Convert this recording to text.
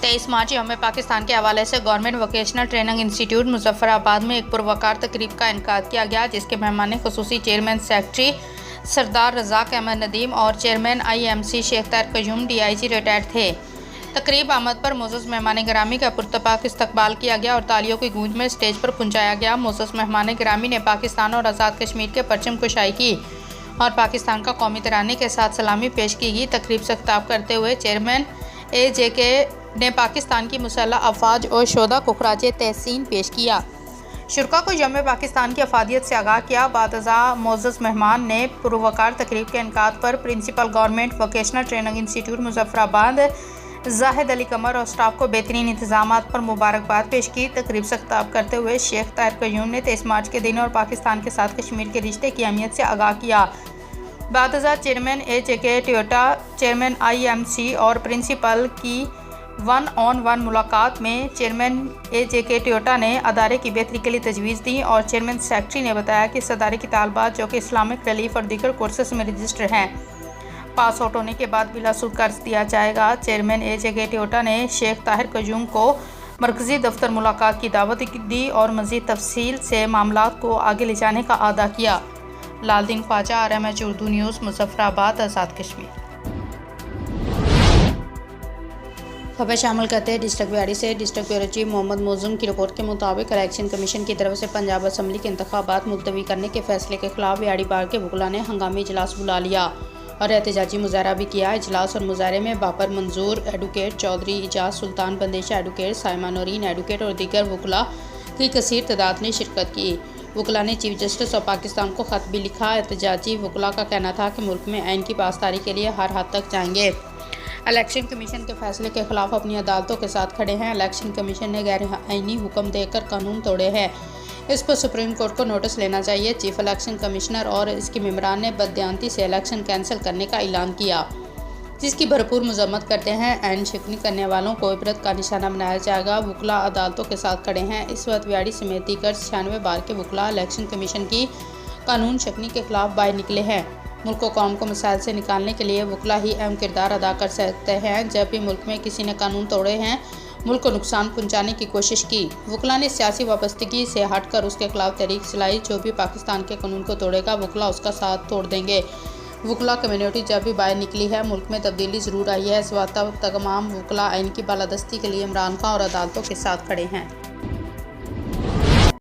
23 मार्च यौम पाकिस्तान के हवाले से government vocational training institute Muzaffarabad में एक पुरवकार तकरीब का इनेकाद किया गया, जिसके मेहमान खुसूसी चेयरमैन सेक्रेटरी सरदार रज़ाक अहमद नदीम और chairman IMC Sheikh Tahir Qayyum DIG retired थे। तकरीब आमद पर मोअज़्ज़ज़ मेहमान गिरामी का पुरतपाक इस्तकबाल किया गया और तालियों की गूंज में स्टेज पर पहुंचाया गया। मोअज़्ज़ज़ मेहमान गिरामी ने पाकिस्तान और आज़ाद कश्मीर के परचम कुशाई की और पाकिस्तान का कौमी तराने के साथ सलामी पेश की गई। तकरीब से खिताब करते हुए चेयरमैन AJK ने पाकिस्तान की मुसल्लह अफवाज और शोधा को खराज तहसीन पेश किया। शुरका को यौम पाकिस्तान की अफादियत से आगाह किया। बादज़ा मोअज़्ज़ज़ मेहमान ने पुरवकार तकरीब के इनेकाद पर principal government vocational training institute Muzaffarabad Zahid Ali Qamar और स्टाफ को बेहतरीन इंतजाम पर मुबारकबाद पेश की। तकरीब से खिताब करते हुए शेख ताहिर क़यूम ने 23 मार्च के दिन और पाकिस्तान के साथ कश्मीर के रिश्ते की अहमियत से आगाह किया। बादज़ा चेयरमैन AJK टोयोटा, चेयरमैन IMC और प्रिंसिपल की 1-on-1 मुलाकात में चेयरमैन AJK टोयोटा ने अदारे की बेहतरी के लिए तजवीज़ दी और चेयरमैन सेक्रेटरी ने बताया कि इस अदारे की तालबात जो कि इस्लामिक रिलीफ और दीगर कोर्सेस में रजिस्टर हैं, पास आउट होने के बाद बिलासूद कर्ज दिया जाएगा। चेयरमैन AJK टोयोटा ने शेख ताहिर क़यूम को मरकज़ी दफ्तर मुलाकात की दावत दी और मज़ीद तफसील से मामलात को आगे ले जाने का आदा किया। लालदीन ख्वाजा, RMH उर्दू न्यूज़, मुजफ्फराबाद, आज़ाद कश्मीर। खबर शामिल करते हैं डिस्ट्रिक्ट बिहारी से। डिस्ट्रिक्ट ब्यूरो चीफ मोहम्मद मोज़ुम की रिपोर्ट के मुताबिक इलेक्शन कमीशन की तरफ से पंजाब असम्बली के इंतखाबात मुलतवी करने के फैसले के खिलाफ बिहारी बार के वकला ने हंगामी इजलास बुला लिया और एहतजाजी मुजाहरा भी किया। इजलास और मुजाहरे में बाबर मंजूर एडवोकेट, चौधरी इजाज सुल्तान बंदेशा एडवोकेट, साइमा नौरीन एडवोकेट और दीगर वकला की कसीर तादाद ने शिरकत की। वकला ने चीफ जस्टिस और पाकिस्तान को ख़त भी लिखा। एहतजाजी वकला का कहना था कि मुल्क में आइन की पासदारी के लिए हर हद तक जाएंगे। इलेक्शन कमीशन के फैसले के खिलाफ अपनी अदालतों के साथ खड़े हैं। इलेक्शन कमीशन ने गैर आइनी हुक्म देकर कानून तोड़े हैं, इस पर सुप्रीम कोर्ट को नोटिस लेना चाहिए। चीफ इलेक्शन कमिश्नर और इसके मेंबरान ने बददियानती से इलेक्शन कैंसिल करने का ऐलान किया, जिसकी भरपूर मजम्मत करते हैं। आइन शिकनी करने वालों को इबरत का निशाना बनाया जाएगा। वकला अदालतों के साथ खड़े हैं। इस वक्त बिहाड़ी समेत दीगर 96 बार के वकला इलेक्शन कमीशन की कानून शिकनी के खिलाफ बाहर निकले हैं। मुल्क को कौम को मसाइल से निकालने के लिए वकला ही अहम किरदार अदा कर सकते हैं। जब भी मुल्क में किसी ने कानून तोड़े हैं, मुल्क को नुकसान पहुंचाने की कोशिश की, वकला ने सियासी वाबस्तगी से हटकर उसके खिलाफ तहरीक चलाई। जो भी पाकिस्तान के कानून को तोड़ेगा, वकला उसका साथ तोड़ देंगे। वकला कम्युनिटी जब भी बाहर निकली है, मुल्क में तब्दीली ज़रूर आई है। इस वक्त तमाम वकला आइन की बालादस्ती के लिए इमरान खान और अदालतों के साथ खड़े हैं।